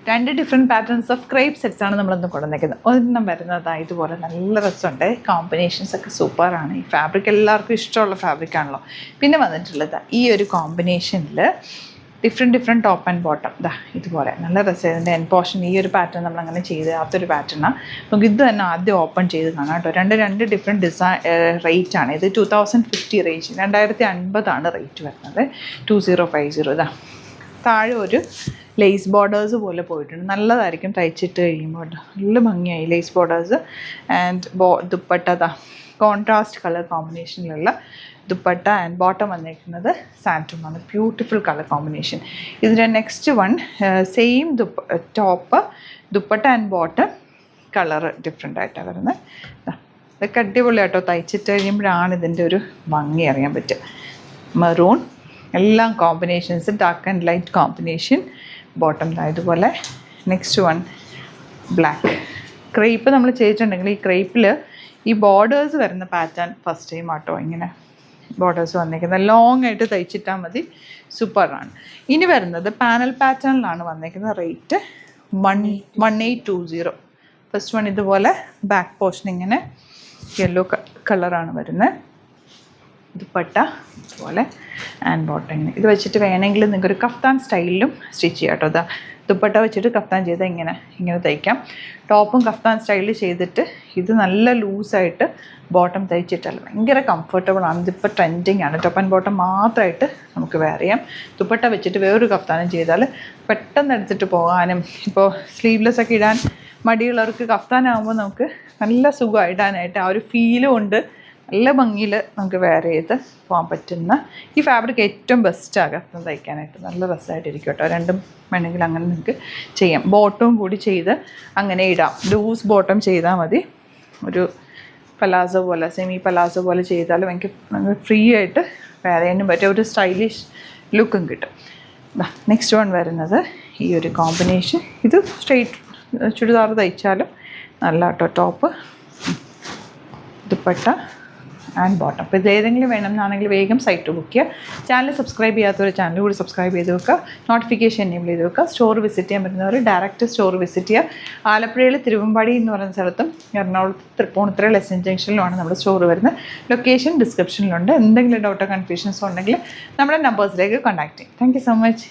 2 different patterns of crepe sets ആണ് നമ്മളിന്ന് കൊണ്ടുവന്നിരിക്കുന്നത്. ഒരെണ്ണം വരുന്നത് ഇതുപോലെ നല്ല രസമുണ്ട്, കോമ്പിനേഷൻസ് ഒക്കെ സൂപ്പറാണ്. ഈ ഫാബ്രിക് എല്ലാവർക്കും ഇഷ്ടമുള്ള ഫാബ്രിക്കാണല്ലോ. പിന്നെ വന്നിട്ടുള്ളത് ഈ ഒരു കോമ്പിനേഷനിൽ ഡിഫറെൻറ്റ് ടോപ്പ് ആൻഡ് ബോട്ടം ഇതുപോലെ നല്ല രസം. ഇതിൻ്റെ എൻ പോർഷൻ ഈ ഒരു പാറ്റേൺ നമ്മളങ്ങനെ ചെയ്താത്തൊരു പാറ്റേണാണ്. നമുക്ക് ഇത് തന്നെ ആദ്യം ഓപ്പൺ ചെയ്ത് കാണാം കേട്ടോ. രണ്ട് ഡിഫറെൻറ്റ് ഡിസൈൻ റേറ്റാണ്. ഇത് 2050 റേഞ്ച്, 2050 റേറ്റ് വരുന്നത്. 2050 താഴെ ഒരു ലേസ് ബോർഡേഴ്സ് പോലെ പോയിട്ടുണ്ട്. നല്ലതായിരിക്കും തയ്ച്ചിട്ട് കഴിയുമ്പോൾ, നല്ല ഭംഗിയായി lace borders. And dupatta contrast colour കോമ്പിനേഷനിലുള്ള ദുപ്പട്ട ആൻഡ് ബോട്ടം വന്നിരിക്കുന്നത് സാൻറ്റൂമാണ്. Beautiful colour combination. ഇതിൻ്റെ next one same top dupatta and bottom colour different ആയിട്ടാണ് വരുന്നത്. ഇതൊക്കെ അടിപൊളിയായിട്ടോ, തയ്ച്ചിട്ട് കഴിയുമ്പോഴാണ് ഇതിൻ്റെ ഒരു ഭംഗി അറിയാൻ പറ്റുക. മെറൂൺ എല്ലാം combinations, dark and light combination. Bottom ഇതുപോലെ. Next one black. ക്രേപ്പ് നമ്മൾ ചെയ്തിട്ടുണ്ടെങ്കിൽ ഈ ക്രേപ്പിൽ ഈ ബോർഡേഴ്സ് വരുന്ന പാറ്റേൺ ഫസ്റ്റ് ടൈം ആട്ടോ ഇങ്ങനെ ബോർഡേഴ്സ് വന്നിരിക്കുന്നത്. ലോങ് ആയിട്ട് തയ്ച്ചിട്ടാൽ മതി, സൂപ്പറാണ്. ഇനി വരുന്നത് പാനൽ പാറ്റേണിലാണ് വന്നിരിക്കുന്നത്. റേറ്റ് 1820. ഫസ്റ്റ് വൺ ഇതുപോലെ ബാക്ക് പോർഷൻ ഇങ്ങനെ യെല്ലോ കളറാണ് വരുന്നത്. ദുപ്പട്ട ഇതുപോലെ ആൻഡ് ബോട്ടം ഇങ്ങനെ. ഇത് വെച്ചിട്ട് വേണമെങ്കിൽ നിങ്ങൾക്കൊരു കഫ്താൻ സ്റ്റൈലിലും സ്റ്റിച്ച് ചെയ്യാം കേട്ടോ. ദുപ്പട്ട വെച്ചിട്ട് കഫ്താൻ ചെയ്താൽ ഇങ്ങനെ തയ്ക്കാം. ടോപ്പും കഫ്താൻ സ്റ്റൈലിൽ ചെയ്തിട്ട് ഇത് നല്ല ലൂസായിട്ട് ബോട്ടം തയ്ച്ചിട്ടല്ല, ഭയങ്കര കംഫർട്ടബിളാണ്. ഇതിപ്പോൾ ട്രെൻഡിങ് ആണ്. ടോപ്പ് ആൻഡ് ബോട്ടം മാത്രമായിട്ട് നമുക്ക് വെയർ ചെയ്യാം. ദുപ്പട്ട വെച്ചിട്ട് വേറൊരു കഫ്താനും ചെയ്താൽ പെട്ടെന്ന് എടുത്തിട്ട് പോകാനും, ഇപ്പോൾ സ്ലീവ്ലെസ് ഒക്കെ ഇടാൻ മടിയുള്ളവർക്ക് കഫ്താനാകുമ്പോൾ നമുക്ക് നല്ല സുഖമാണ് ഇടാനായിട്ട്. ആ ഒരു ഫീലും ഉണ്ട്, നല്ല ഭംഗിയിൽ നമുക്ക് വെയർ ചെയ്ത് പോകാൻ പറ്റുന്ന ഈ ഫാബ്രിക് ഏറ്റവും ബെസ്റ്റാണ് കഫ്താൻ തയ്ക്കാനായിട്ട്. നല്ല രസമായിട്ടിരിക്കും കേട്ടോ. രണ്ടും വേണമെങ്കിൽ അങ്ങനെ നിങ്ങൾക്ക് ചെയ്യാം. ബോട്ടവും കൂടി ചെയ്ത് അങ്ങനെ ഇടാം. ലൂസ് ബോട്ടം ചെയ്താൽ മതി. ഒരു പലാസോ പോലെ, സെമി പലാസോ പോലെ ചെയ്താലും എനിക്ക് ഫ്രീ ആയിട്ട് വെയർ ചെയ്യാനും പറ്റും. ഒരു സ്റ്റൈലിഷ് ലുക്കും കിട്ടും. നെക്സ്റ്റ് വൺ വരുന്നത് ഈ ഒരു കോമ്പിനേഷൻ. ഇത് സ്ട്രെയിറ്റ് ചുരിദാർ തയ്ച്ചാലും നല്ല കേട്ടോ. Top dupatta and bottom. അപ്പോൾ ഇതിലേതെങ്കിലും വേണമെന്നാണെങ്കിൽ വേഗം സൈറ്റ് ബുക്ക് ചെയ്യുക. ചാനൽ സബ്സ്ക്രൈബ് ചെയ്യാത്തവർ ചാനൽ കൂടി സബ്സ്ക്രൈബ് ചെയ്ത് വെക്കുക. നോട്ടിഫിക്കേഷൻ എനേബിൾ ചെയ്ത് വെക്കുക. സ്റ്റോർ വിസിറ്റ് ചെയ്യാൻ പറ്റുന്നവർ ഡയറക്റ്റ് സ്റ്റോർ വിസിറ്റ് ചെയ്യുക. ആലപ്പുഴയിൽ തിരുവമ്പാടി എന്ന് പറയുന്ന സ്ഥലത്തും എറണാകുളത്ത് തൃപ്പൂണിത്തുറ ലെസൺ ജംഗ്ഷനിലുമാണ് നമ്മുടെ സ്റ്റോർ വരുന്നത്. ലൊക്കേഷൻ ഡിസ്ക്രിപ്ഷനിലുണ്ട്. എന്തെങ്കിലും ഡൗട്ടോ കൺഫ്യൂഷൻസോ ഉണ്ടെങ്കിൽ നമ്മുടെ നമ്പേഴ്സിലേക്ക് കോൺടാക്ട് ചെയ്യും. Thank you so much.